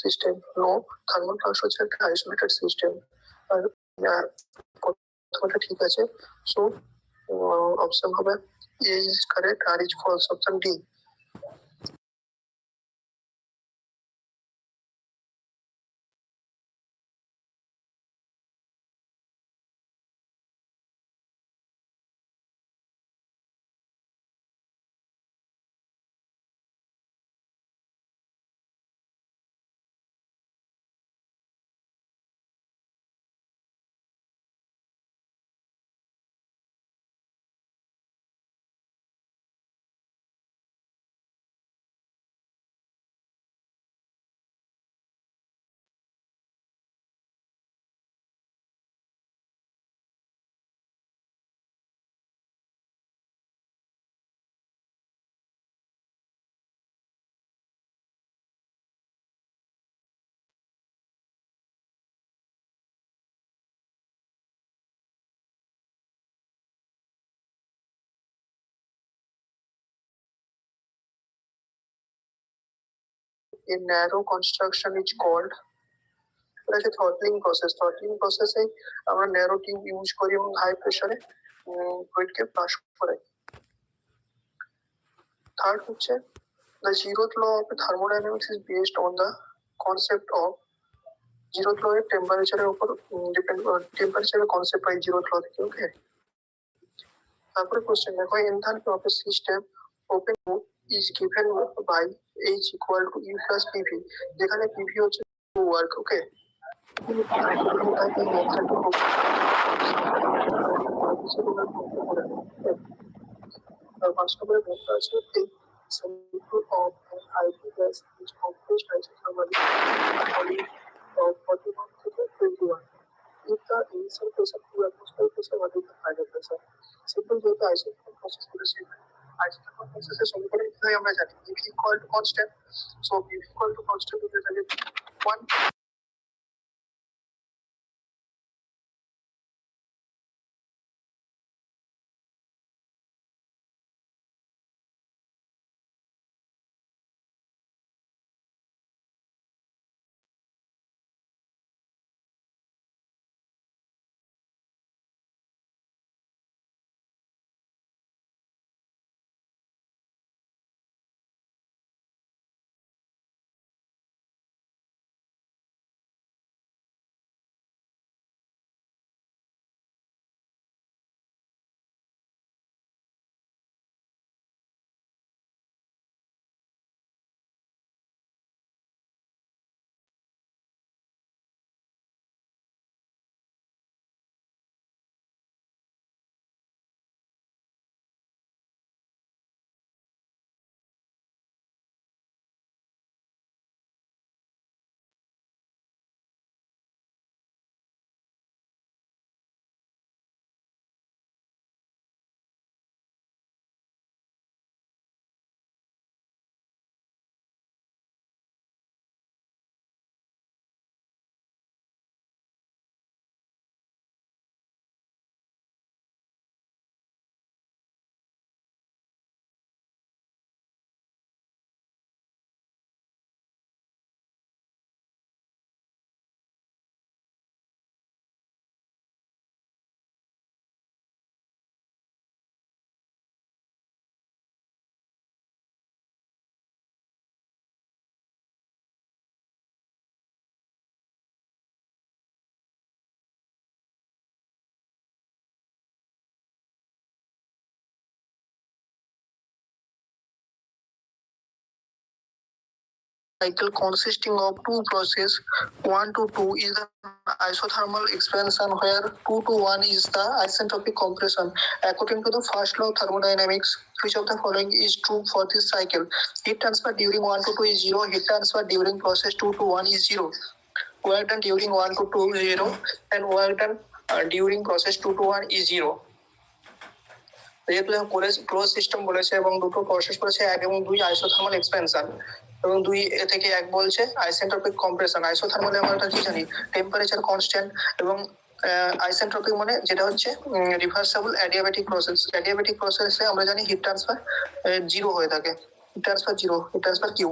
System, no thermal flux হচ্ছে একটা isolated system. আর কথাটা ঠিক আছে। সো অপশন হবে A is correct, R is false, option D. A narrow construction is called throttling process. Throttling প্রসেসে আমরা ন্যারো টিউব ইউজ করি এবং হাই প্রেসারে ফ্লুইডকে পাস করাই। থার্ড হচ্ছে the zeroth law of thermodynamics is based on the concept of zeroth law এর টেম্পারেচারের উপর ডিপেন্ড করে, টেম্পারেচারের কনসেপ্ট পাই zeroth law থেকে। ওকে, তারপরে কোশ্চেন দেখো, enthalpy of a system open loop is given by H equal to E plus PV, যেখানে PV হচ্ছে work. ওকে, first নম্বরে বলতে আছে sample of an ideal gas which compressed isothermally of 41 to 21. If the initial pressure to atmospheric pressure, what is the final pressure? Simple যেহেতু isothermal process করেছি, isothermal process-এর সমীকরণ কি হয় আমরা জানি, PV equal to constant. So PV equal to constant হতে গেলে 1. Cycle consisting of two processes, 1 to 2 is the isothermal expansion, where 2 to 1 is the isentropic compression. According to the first law of thermodynamics, which of the following is true for this cycle? Heat transfer during 1 to 2 is 0, heat transfer during process 2 to 1 is 0, work done during 1 to 2 is 0, and work done during process 2 to 1 is 0. যেহেতু close system বলেছে এবং দুটো process বলেছে 1 এবং 2 isothermal expansion, এবং 2 থেকে 1 বলছে isentropic compression. আইসোথার্মালে আমরা কি জানি, টেম্পারেচার কনস্ট্যান্ট, এবং আইসেন্ট্রপিক মানে যেটা হচ্ছে রিভার্সেবল অ্যাডিয়াবেটিক প্রসেস। অ্যাডিয়াবেটিক প্রসেসে আমরা জানি হিট ট্রান্সফার 0 হয়ে থাকে, heat transfer 0, heat transfer Q,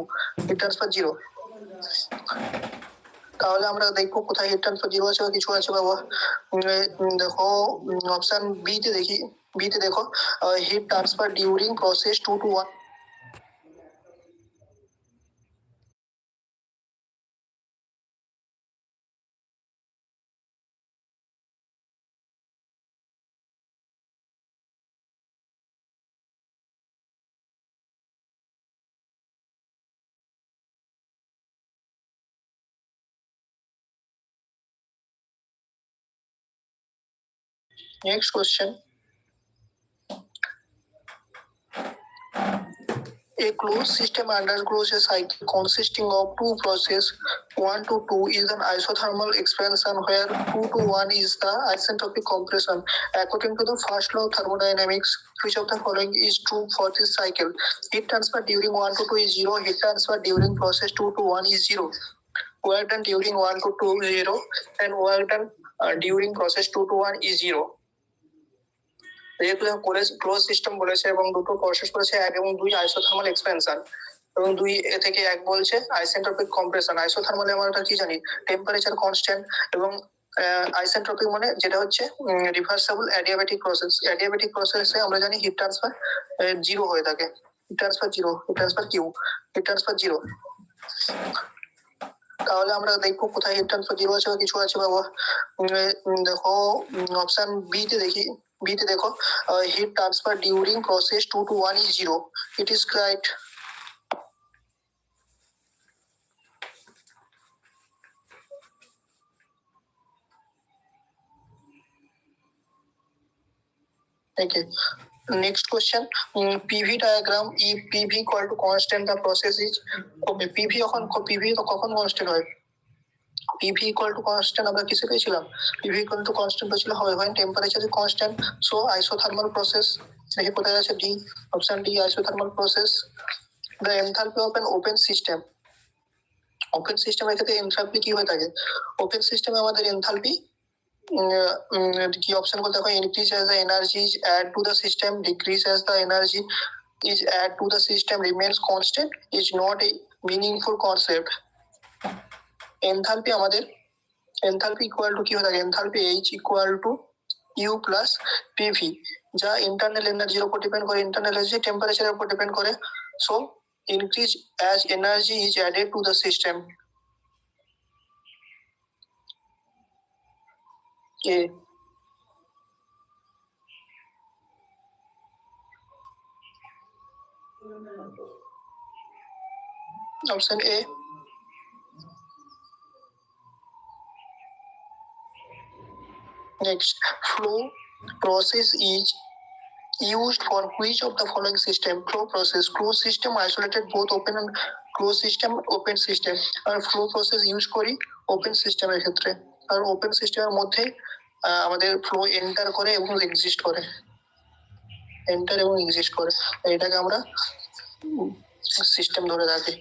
heat transfer 0। তাহলে আমরা দেখবো কোথায় হিট ট্রান্সফার জিরো আছে বা কিছু আছে বাবা। দেখো অপশন বি তে দেখি, বি তে দেখো heat transfer during process 2 to 1। Next question. A closed system undergoes a cycle consisting of two processes. 1 to 2 is an isothermal expansion where 2 to 1 is the isentropic compression. According to the first law of thermodynamics, which of the following is true for this cycle? Heat transfer during 1 to 2 is 0. Heat transfer during process 2 to 1 is 0. Work done during 1 to 2 is 0, and work done during process 2 to 1 is 0. যেহেতু close system বলেছে এবং দুটো process বলেছে 1 এবং 2 isothermal expansion এবং 2 থেকে 1 বলছে isentropic compression. আইসোথার্মালে আমরা কি জানি টেম্পারেচার কনস্ট্যান্ট এবং আইসেন্ট্রপিক মানে যেটা হচ্ছে রিভার্সেবল অ্যাডিয়াবেটিক প্রসেস। অ্যাডিয়াবেটিক প্রসেসে আমরা জানি হিট ট্রান্সফার জিরো হয়ে থাকে। Heat transfer zero, heat transfer Q, heat transfer zero. তাহলে আমরা দেখবো কোথায় হিট ট্রান্সফার জিরো আছে বা কিছু আছে বাবা। দেখো অপশন বি তে দেখি, বি তে দেখো heat transfer during process 2 to 1 is 0. It is right. Okay. Next question. PV diagram. If PV equal to constant, the process is okay. PV তো কখন কনস্ট্যান্ট হয়? PV equal to constant আমরা কিসে পেয়েছিলাম? PV equal to constant পেয়েছিলাম হবে when temperature is constant. So isothermal process. দেখি কোথায় আছে D, option D isothermal process. The enthalpy of an open system. Open সিস্টেমের ক্ষেত্রে এনথালপি কি হয়ে থাকে? ওপেন সিস্টেমে আমাদের এনথালপি কি অপশন বলতে হয়? Increase as the energy is add to the system, decrease as the energy is add to the system, remains constant, is not a meaningful concept. Enthalpy আমাদের এনথালপি ইকুয়াল টু কি হয়ে থাকে? Enthalpy H equal to U plus PV, যা internal এনার্জির উপর depend করে, internal energy টেম্পারেচারের উপর depend করে। So increase as energy is added to the system. A. Option A. Next, flow process is used for which of the following system? Flow process, closed system, isolated both open and closed system, open system। R flow process use করি open সিস্টেমের ক্ষেত্রে। আর open সিস্টেমের মধ্যে আমাদের flow enter করে এবং exist করে, enter এবং এক্সিস্ট করে, এটাকে আমরা সিস্টেম ধরে রাখি।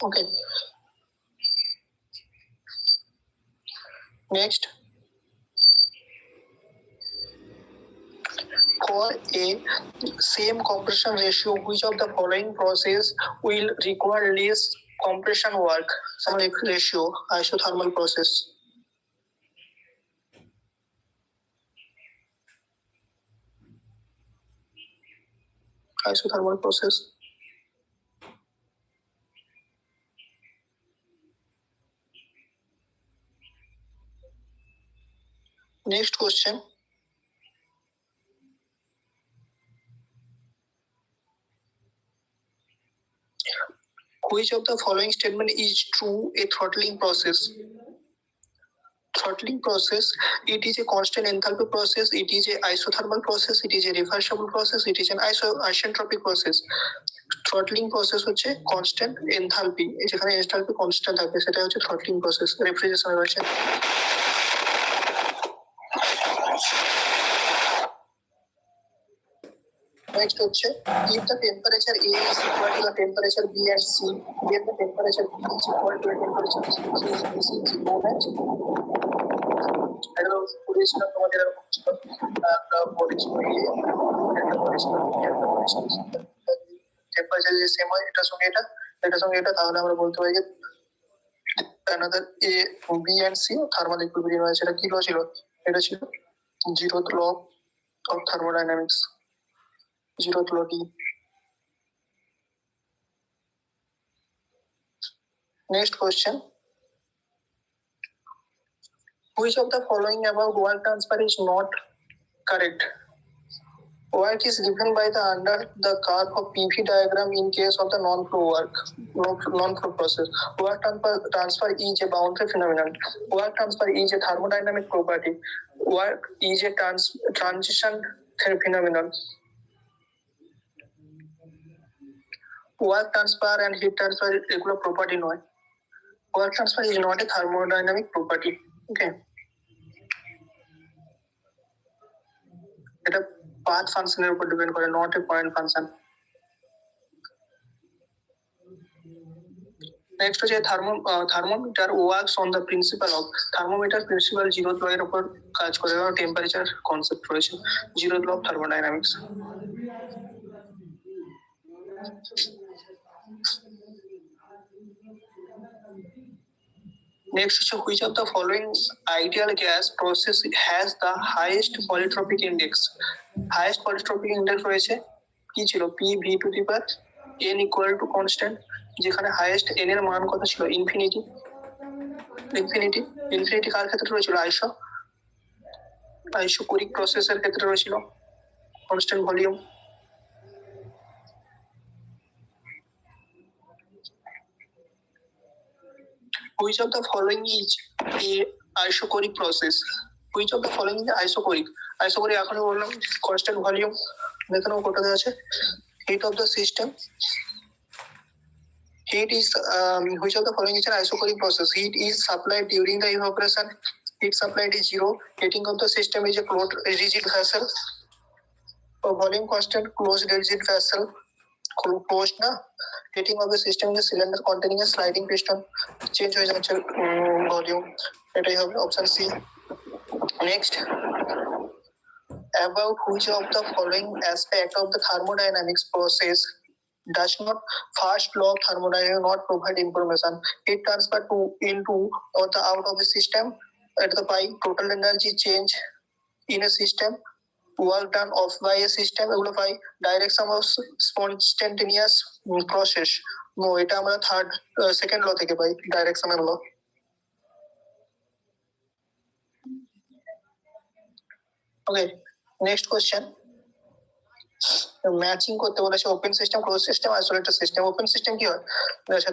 Okay. Next, for a same compression ratio, which of the following process will require less compression work? Some ratio, isothermal process. Isothermal process. Next question. Which of the following statement is true? A throttling process. Throttling process, it is a constant enthalpy process, it is a isothermal process, it is a reversible process, it is an isentropic process. Throttling process হচ্ছে constant enthalpy, যেখানে enthalpy constant থাকবে সেটা হচ্ছে throttling process. Refrigeration রয়েছে। Next হচ্ছে if the temperature A is equal to the temperature B and C, then the temperature B is equal to the temperature C is known as, I don't know, তোমাদের temperature যদি same হয় এটার সঙ্গে এটা তাহলে আমরা বলতে পারি যে another A, B and C thermal equilibrium আছে। এটা কি ল ছিল? এটা ছিল 0th law of thermodynamics, 0th law D। Next question. Which of the following above work transfer is not correct? Work is given by the under the curve of PV diagram in case of the non-flow process. Work transfer is a boundary phenomenon. Work transfer is a thermodynamic property. Work is a transition phenomenon. Work transfer and heat transfer is regular property নয়। Work transfer is not a thermodynamic property. Okay. এটা path function এর উপর depend করে, not a point function. Next হচ্ছে thermometer works on the principle of thermometer principle 0th law এর উপর কাজ করে, এবং টেম্পারেচার কনসেপ্ট রয়েছে 0th law of thermodynamics. Next, which of the following ideal gas process has the highest polytropic index? Highest polytropic index রয়েছে কি ছিল? PV to the power n equal to constant, যেখানে highest n এর মান কত ছিল? Infinity কার ক্ষেত্রে রয়েছিল? আইসোকোরিক প্রসেসের ক্ষেত্রে রয়েছিল constant volume. Which of the following is a isochoric process? Which of the following is isochoric? Isochoric এখনই বললাম constant volume, এখানেও কোটাতে আছে। Heat of the system. Heat is which of the following is an isochoric process? Heat is supplied during the evaporation. Heat supplied is 0. Heating of the system is a closed rigid vessel. Volume constant, closed rigid vessel. Closed na. Heating of the system is a cylinder containing a sliding piston. Change হয়ে যাচ্ছে volume, এটাই হবে option C. Next, about which of the following aspect of the thermodynamics process does not first law of thermodynamics not provide information? Heat transfer to into or the out of the system at the by total energy change in a system, work done off by a system, এগুলো পাই direction of spontaneous process. No, এটা আমরা second law থেকে পাই, directional law. Okay, next question. Matching করতে বলেছে open system, close system, isolated system. Open system কি হয়?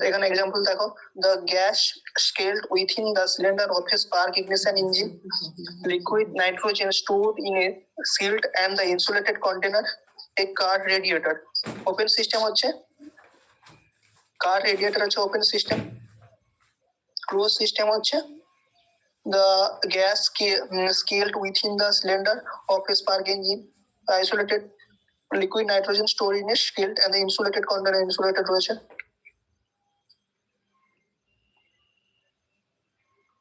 এখানে এক্সাম্পল দেখো, the gas scaled within the cylinder of a spark ignition engine, liquid nitrogen stored in a sealed and the insulated container, a car radiator. Open system হচ্ছে কার radiator হচ্ছে open system. Close system হচ্ছে the gas scaled within the cylinder of a spark engine, isolated liquid nitrogen stored in a sealed and the insulated container, insulated রয়েছে।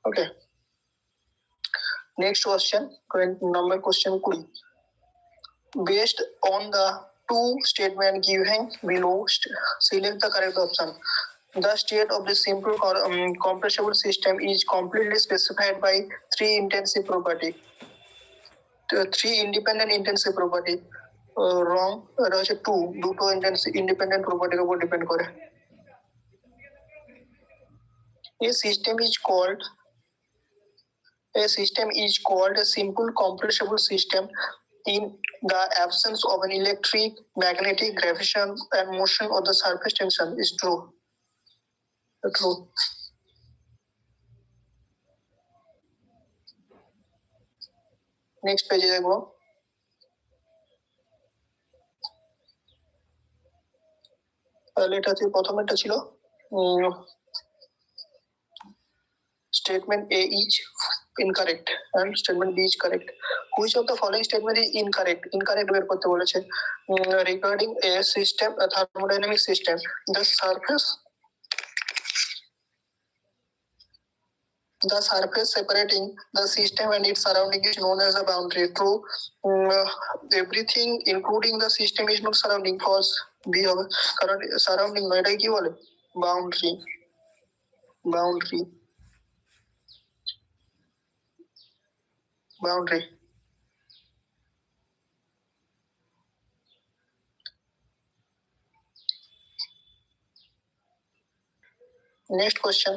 Okay, next question, number question 20. Based on the two statement given below, select the correct option. The state of the simple compressible system is completely specified by three intensive property, three independent intensive property. Wrong, এটা হচ্ছে দুটো independent প্রপার্টির উপর depend করে। A system is called a simple compressible system in the absence of an electric, magnetic, gravitation and motion of the surface tension. Is true. Next পেজে দেখবো। তাহলে এটা প্রথমেরটা ছিল statement A is incorrect and statement B is correct. Which of the following statement is incorrect? Incorrect বের করতে বলেছে। Regarding a system, a thermodynamic system, the surface The surface separating the system and its surrounding is known as a boundary. True. Everything including the system is not surrounding. False. B হবে কারণ surrounding নয়, এটাই কি বলে boundary. Boundary boundary next question,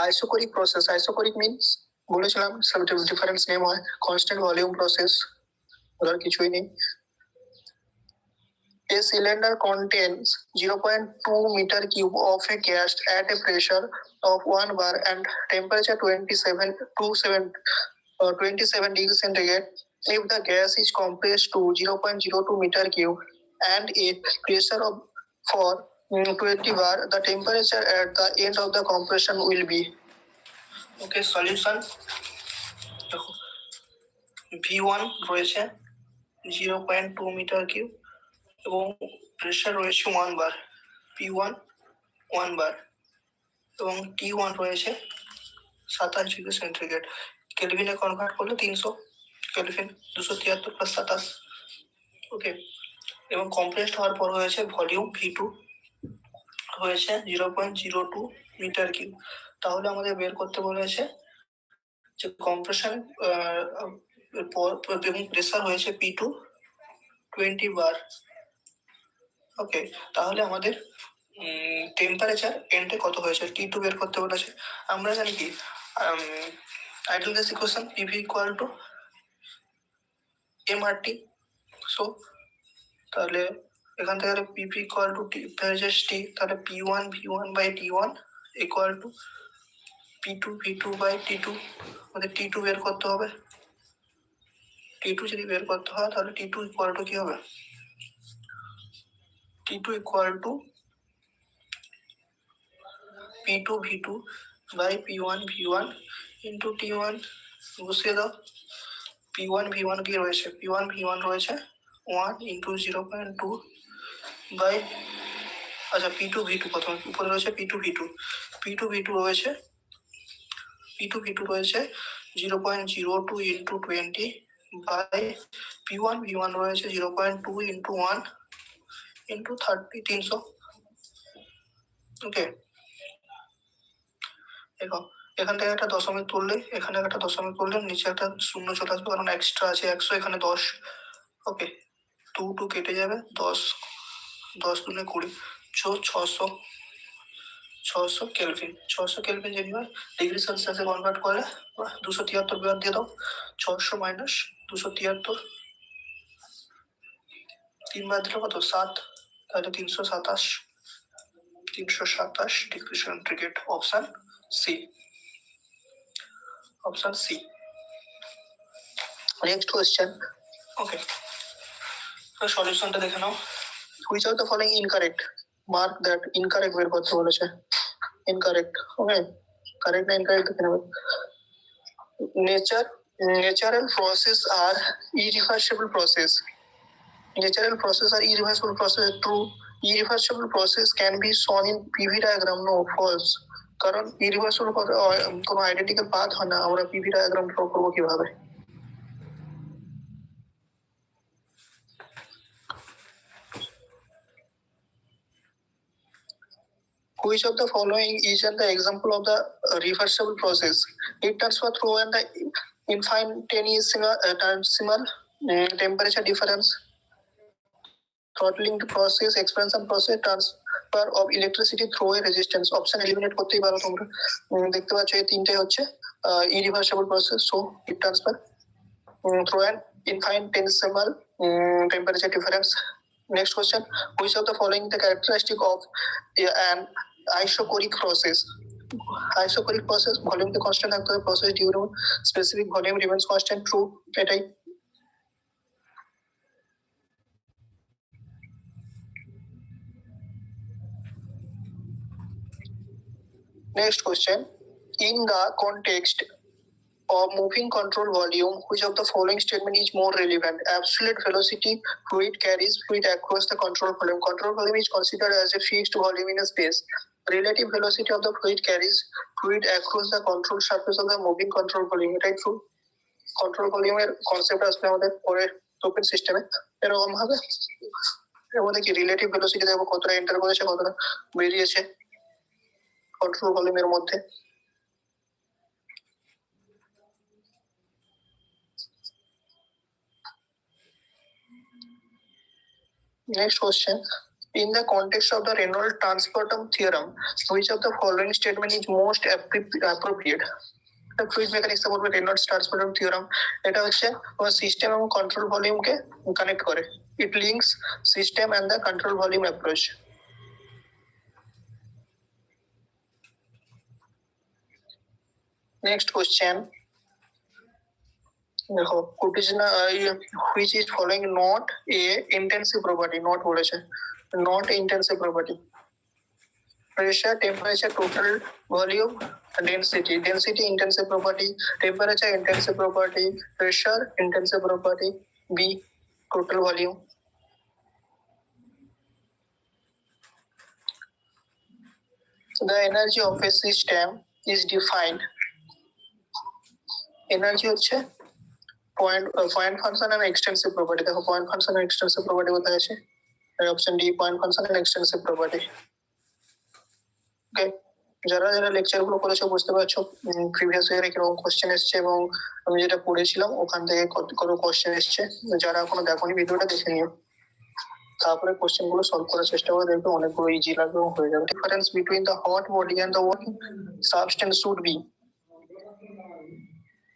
isochoric process. Isochoric means বলেছিলাম difference name হয়, constant volume process, ওটার কিছুই নেই। A cylinder contains 0.2 meter cube of a gas at a pressure of 1 bar and temperature 27 degrees centigrade. If the gas is compressed to 0.02 meter cube and a pressure of 20 bar, the temperature at the end of the compression will be. Okay, solution. V1 রয়েছে 0.2 metre cube এবং pressure রয়েছে 1 বার, P1 1 বার এবং T1 রয়েছে 27 degree centigrade. কেলভিনে convert করলে 300 kelvin, 273 plus 27। ওকে, এবং compressed হওয়ার পর হয়েছে ভলিউম V2 হয়েছে 0.02 মিটার কিউব। তাহলে আমাদের বের করতে বলেছে যে কম্প্রেশন এবং প্রেসার হয়েছে P2 20 বার। ওকে, তাহলে আমাদের টেম্পারেচার এন্ডে কত হয়েছে T2 বের করতে বলেছে। আমরা জানি কি ideal gas equation PV equal to MRT। So তাহলে এখান থেকে PV ইকুয়াল টু T, তাহলে P1 V1 by T1 equal to P2 V2 by T2। আমাদের T2 বের করতে হবে। T2 যদি বের করতে হয় তাহলে T2 ইকুয়াল টু কি হবে, T2 equal to P2 V2 by P1 V1 into T1 বসিয়ে দাও। P1 V1 কি রয়েছে, P1 V1 রয়েছে 1 ইন্টু 0.2 বাই, আচ্ছা P2 V2 প্রথমে উপরে রয়েছে P2 V2 রয়েছে 0.02 ইন্টু 20 বাই P1 V1 রয়েছে 0.2 ইন্টু 1 ইন্টু 30, 300। ওকে, এখান থেকে একটা দশমিক তুললে, এখানে একটা দশমিক তুললে নিচে একটা শূন্য চলে আসবে, কারণ এক্সট্রা আছে 100, এখানে 10। ওকে, 2 কেটে যাবে, 10 দুনে 20, 600 কেলভিন। 600 কেলভিন যদি হয় ডিগ্রি সেলসিয়াসে কনভার্ট করলে 273 বিয়োগ দিয়ে দাও, 600 মাইনাস 273, 3 বার দিলে কত 7, তাহলে 327 degree centigrade. Option C. Next question. Okay, তো সলিউশনটা দেখে নাও। Which of the following incorrect? Mark that incorrect বের করতে বলেছে। ইনকারেক্ট। ওকে, কারেক্ট না ইনকারেক্ট দেখে নেবে। Natural process are irreversible process. Natural process are irreversible process. True. Irreversible process can be shown in PV diagram. No, false. কারণ irreversible কোনো identical path হয় না, আমরা PV ডায়াগ্রাম ড্র করবো কিভাবে? Which of the following is an example of the reversible process? Heat transfer through and the infinitesimal temperature difference, throttling process, expansion process, transfer of electricity through a resistance. Option eliminate করতেই পারো তোমরা। দেখতে পাচ্ছ এই তিনটে হচ্ছে irreversible process. So heat transfer through an infinitesimal temperature difference. Next question, which of the following the characteristic of an isochoric process? Isochoric process, volume the constant থাকতে হবে, process during specific volume remains constant. True, এটাই। Next question, in the context of moving control volume, which of the following statement is more relevant? Absolute velocity fluid carries fluid across the control volume. Control volume is considered as a fixed volume in a space. relative velocity of the fluid carries fluid across the control surface of the moving control volume. এটাই true. Control ভলিউমের concept আসবে আমাদের পরের topic সিস্টেমে। এরকম ভাবে এর মধ্যে কি রিলেটিভ ভেলোসিটি দেখবো কতটা এন্টার করেছে কতটা বেরিয়েছে কন্ট্রোল ভলিউমের মধ্যে। Next question. In the context of the Reynolds transfer term theorem, which of the following statement is most appropriate? The fluid mechanics about Reynolds transfer term theorem, এটা হচ্ছে system এবং কন্ট্রোল ভলিউমকে কানেক্ট করে। It links system and the control volume approach. Next question. দেখো which is following not a intensive property, not বলেছে not intensive property. Pressure, temperature, total volume, density. Density intensive property, temperature intensive property, pressure intensive property, B total volume. The energy of a system is defined. Energy হচ্ছে point function and extensive property. দেখো point function and extensive property কোথায় আছে? Option D point function and extensive property. Okay, যারা যারা lecture গুলো করেছো বুঝতে পারছো প্রিভিয়াস ইয়ারে কিরকম কোশ্চেন এসছে এবং আমি যেটা পড়েছিলাম ওখান থেকে কত কোশ্চেন এসছে। যারা এখনো দেখোনি ভিডিওটা দেখে নিও, তারপরে কোশ্চেন গুলো সলভ করার চেষ্টা করে দেখবে, অনেকগুলো ইজি লাগবে এবং হয়ে যাবে। Difference between the hot body and the working substance should be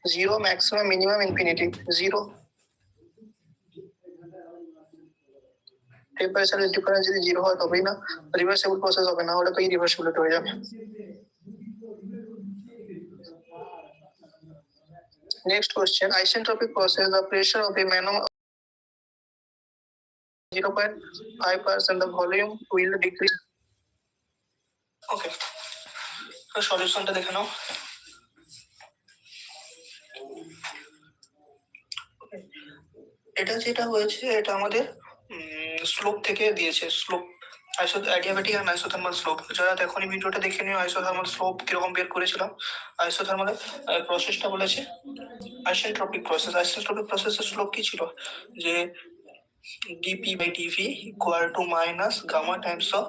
zero, maximum, minimum, infinity. Zero. টেম্পারেচারের ডিফারেন্স যদি জিরো হয় তবেই না রিভার্সিবল প্রসেস হবে, না হলে তো ইরিভার্সিবল হয়ে যাবে। Next question. Isentropic process, the pressure of a mantle 0.5%, the volume will decrease. Okay, তো সলিউশনটা দেখে নাও। এটা যেটা হয়েছে এটা আমাদের স্লোপ থেকে দিয়েছে, স্লোপ অ্যাডিয়াবেটিক আর আইসোথার্মাল স্লোপ। যারা দেখোনি ভিডিওটা দেখে নিও, আইসোথার্মাল স্লোপ কিরকম বের করেছিলাম। আইসোথার্মালের প্রসেসটা বলেছে আইসেন্ট্রপিক প্রসেস। আইসেন্ট্রপিক প্রসেসের স্লোপ কি ছিল যে dp/dv equal to minus gamma times of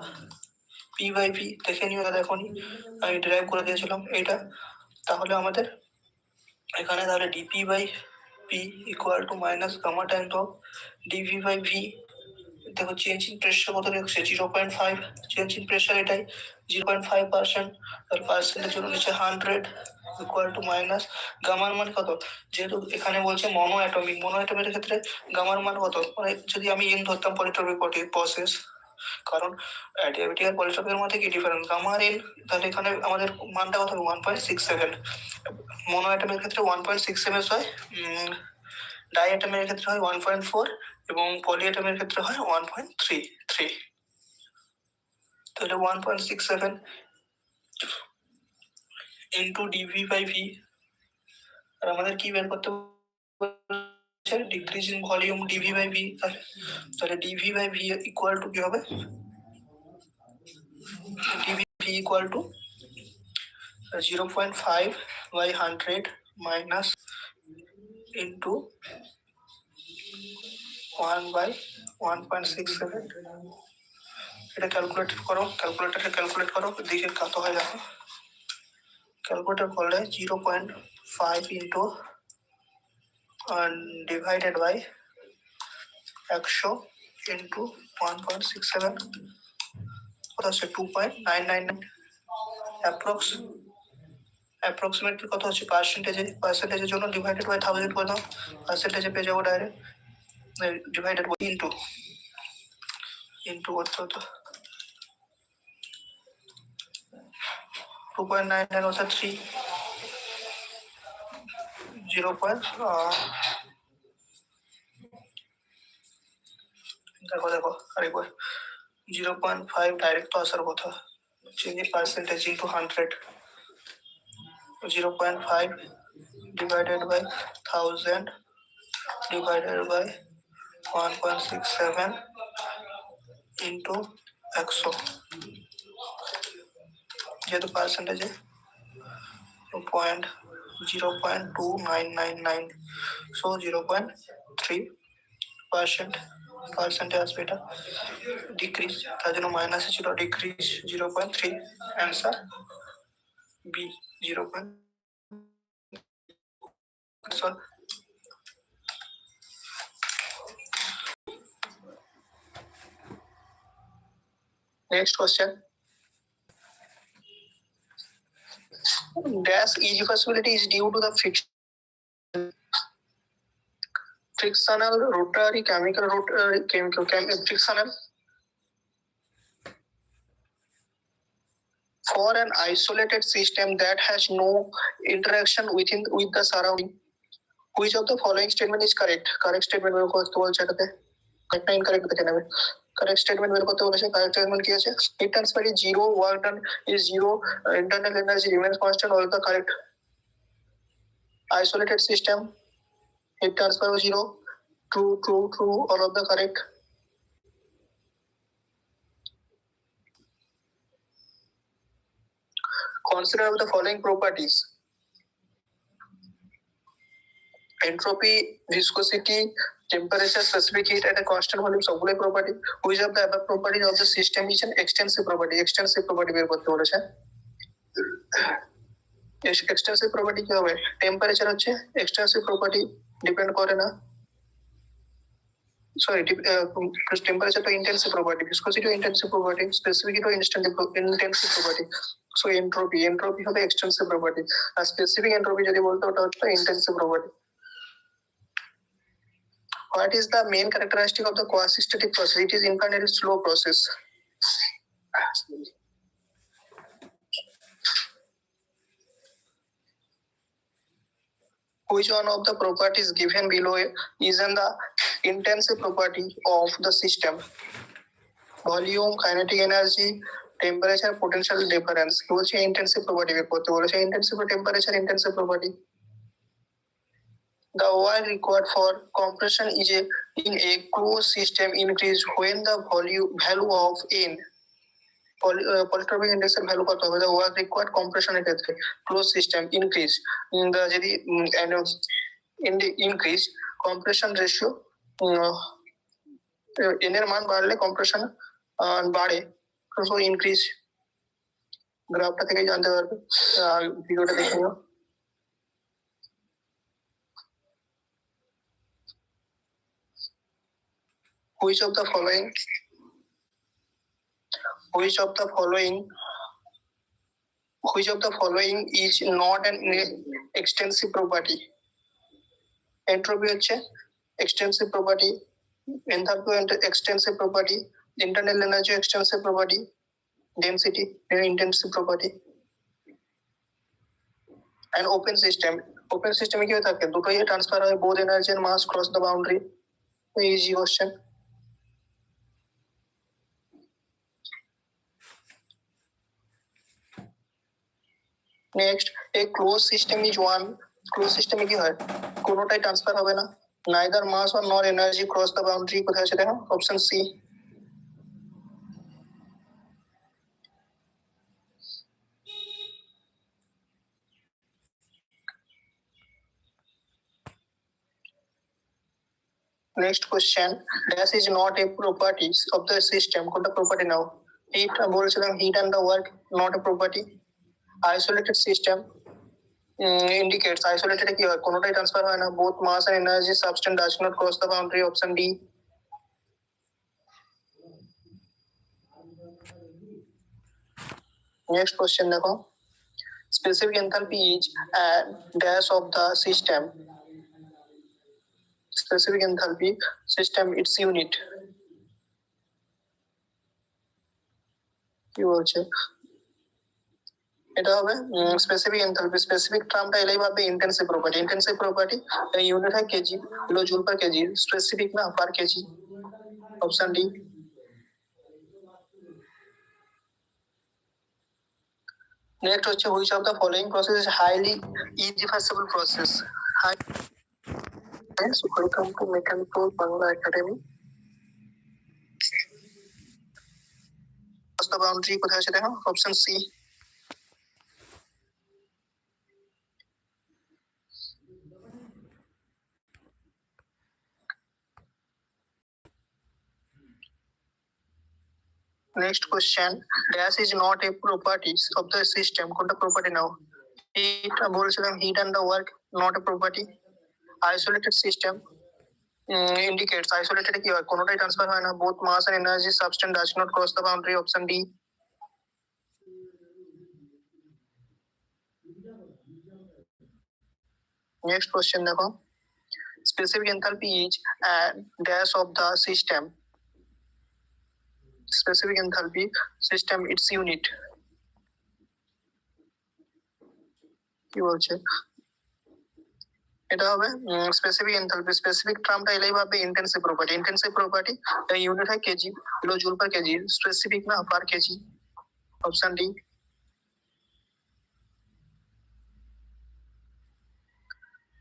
p/v। দেখে নিও, দেখোনি আমি ডেরাইভ করে দিয়েছিলাম এটা। তাহলে আমাদের এখানে তাহলে dp/p equal to minus gamma times of dv/v। দেখো চেঞ্জ ইন প্রেশার কত লিখছে 0.5, চেঞ্জ ইন প্রেশার এটাই 0.5%, আর পার্সেন্টের জন্য নিচে 100 ইকুয়াল টু মাইনাস গামার মান কত, যেহেতু এখানে বলছে মনো অ্যাটমের ক্ষেত্রে গামার মান কত, মানে যদি আমি এন ধরতাম পলিট্রপিক প্রসেস, কারণ অ্যাডিয়াবেটিক আর পলিট্রপিকের মধ্যে কি ডিফারেন্স, গামা আর এন, তাহলে এখানে আমাদের মানটা কত 1.67। মনো অ্যাটমের ক্ষেত্রে 1.67 হয়, ডাই অ্যাটমের ক্ষেত্রে হয় 1.4 এবং পলি অ্যাটমের ক্ষেত্রে হয় 1.33। তাহলে 1.67 ইন্টু dv/v, আর আমাদের কি বের করতে বলছে ডিক্রিজ ইন ভলিউম dv/v। তাহলে dv/v ইকুয়াল টু কি হবে, dv/v equal to 0.5/100 minus into 1/1.67। এটা ক্যালকুলেট করো, ক্যালকুলেট করো, দেখে কত হয় দেখো। ক্যালকুলেটর করলে 0.5 ইন্টু ডিভাইডেড বাই 100 ইন্টু 1.67 কত হচ্ছে 2.999। অ্যাপ্রক্সিমেটলি কত হচ্ছে পার্সেন্টেজের জন্য ডিভাইডেড বাই 1000 করে দাও, পার্সেন্টেজে পেয়ে যাবো ডাইরেক্ট। ডিভাইডেড বাই ইন্টু করতে হতো 2.99 অর্থাৎ 3 দেখো আরেকবার 0.5 ডাইরেক্ট তো আসার কথা, change percentage into 100, 0.5 divided by 1000 divided by 1.67 into 100। যেহেতু পার্সেন্টেজে 0.2999, সো 0.3% পার্সেন্টে আসবে, এটা ডিক্রিজ, তার জন্য মাইনাসে ছিল, decrease 0.3, answer B 0. Next question. Dash irreversibility is due to the frictional rotary chemical frictional. For an isolated system that has no interaction with the surrounding, which of the following statement is correct? Correct statement বের করতে বলছে এটাতে, একটা incorrect দেখে নেবে। Correct statement বের করতে বলেছে, correct statement কি আছে? Heat transfer is 0, work done is 0, internal energy remains constant, all the correct. Isolated system, heat transfer is 0, true, all of the correct. Consider the following properties: entropy, viscosity, temperature, specific heat at a constant volume, সবগুলোই property. Which of the above properties of the system is an extensive property? Extensive property বের করতে বলেছে। Extensive property কি হবে? Temperature হচ্ছে extensive property, depend করে না, sorry temperature তো intensive property, viscosity intensive property, specific তো ইনস্ট্যান্টিভ ইন্টেন্সিভ প্রপার্টি। সো এন্ট্রপি হবে এক্সটেন্সিভ প্রপার্টি, আর স্পেসিফিক এন্ট্রপি যদি বলতে ওটা হচ্ছে intensive property. What is the main characteristic of the quasi-static process? It is infinitely slow process. Which one of the properties given below is in the intensive property of the system? Volume, kinetic energy, temperature, potential difference. কি বলছে? Intensive property বের করতে বলেছে। Intensive temperature intensive property. The work required for compression is in a closed system increase when the value of n. Polytechnic index এর value কত হবে? The work required compression এর ক্ষেত্রে closed system increase যদি in the increase compression ratio n এর মান বাড়লে compression বাড়ে, so increase। গ্রাফটা থেকে জানতে পারবে, ভিডিওটা দেখে নাও। Which of the following is not an extensive property? Entropy হচ্ছে extensive property, enthalpy extensive property, internal energy extensive property, density intensive property, and open system কি হয়ে থাকে? দুটোই ট্রান্সফার হয়, both energy and mass cross the boundary. Easy question. Next, a closed system is one. Closed system কি হয়? কোনোটাই transfer হবে না, neither mass or nor energy cross the boundary. কোথায় আছে দেখো? Option C. Next question, dash is not a property of the system. কোনটা property নাও? Hit বলেছিলাম, hit and the work not a property. Isolated system indicates isolated কি হয়? কোনোটাই transfer হয় না, both mass and energy substance does not cross the boundary. Option D. Next question দেখো, specific enthalpy is a dash of the system. Specific enthalpy system, its unit কি বলছে? এটা হবে স্পেসিফিক এনথালপি। স্পেসিফিক টার্মটা এলেই ভাবে intensive property. Intensive property unit হয় kg, kilo joule per kg, specific না per kg. Option D. Next হচ্ছে which of the following process is highly irreversible process? Welcome to mechanical Bangla academy. Boundary কোথায় আছে দেখো? Option C. Next question, dash is not a property of the system. কোনটা property নাও? Heat বলছিলাম, heat and the work not a property. Isolated system indicates isolated কি হয়, কোনোটাই transfer হয় না, both mass and energy substance does not cross the boundary, option D. Next question দেখো, specific enthalpy is dash of the system. Specific enthalpy system its unit কি বলছে, এটা হবে স্পেসিফিক এনথালপি। স্পেসিফিক টার্মটা এলেই ভাবে intensive property. Intensive property unit হয় kg, kilo joule per kg, specific না per kg, option D.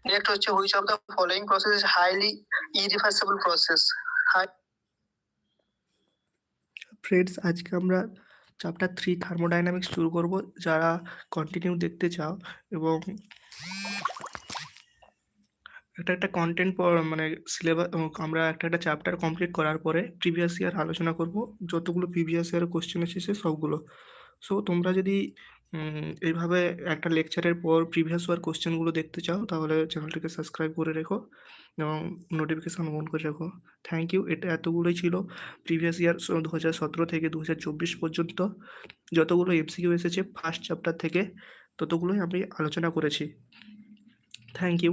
Next হচ্ছে which of the following process is highly irreversible process. Friends, আজকে আমরা চ্যাপ্টার 3 থার্মোডাইনামিক্স শুরু করব। যারা কন্টিনিউ দেখতে চাও এবং একটা কন্টেন্ট মানে সিলেবাস, আমরা একটা চ্যাপ্টার কমপ্লিট করার পরে প্রিভিয়াস ইয়ার আলোচনা করব, যতগুলো প্রিভিয়াস ইয়ার কোশ্চেন এসেছে সবগুলো। সো তোমরা যদি এইভাবে একটা লেকচারের পর প্রিভিয়াস ইয়ার কোশ্চেনগুলো দেখতে চাও তাহলে চ্যানেলটিকে সাবস্ক্রাইব করে রেখো এবং নোটিফিকেশান অন করে রাখো। Thank you. এটা এতগুলোই ছিল প্রিভিয়াস ইয়ার 2017 থেকে 2024 পর্যন্ত যতগুলো এমসিকিউ এসেছে ফার্স্ট চ্যাপ্টার থেকে, ততগুলোই আমি আলোচনা করেছি। Thank you.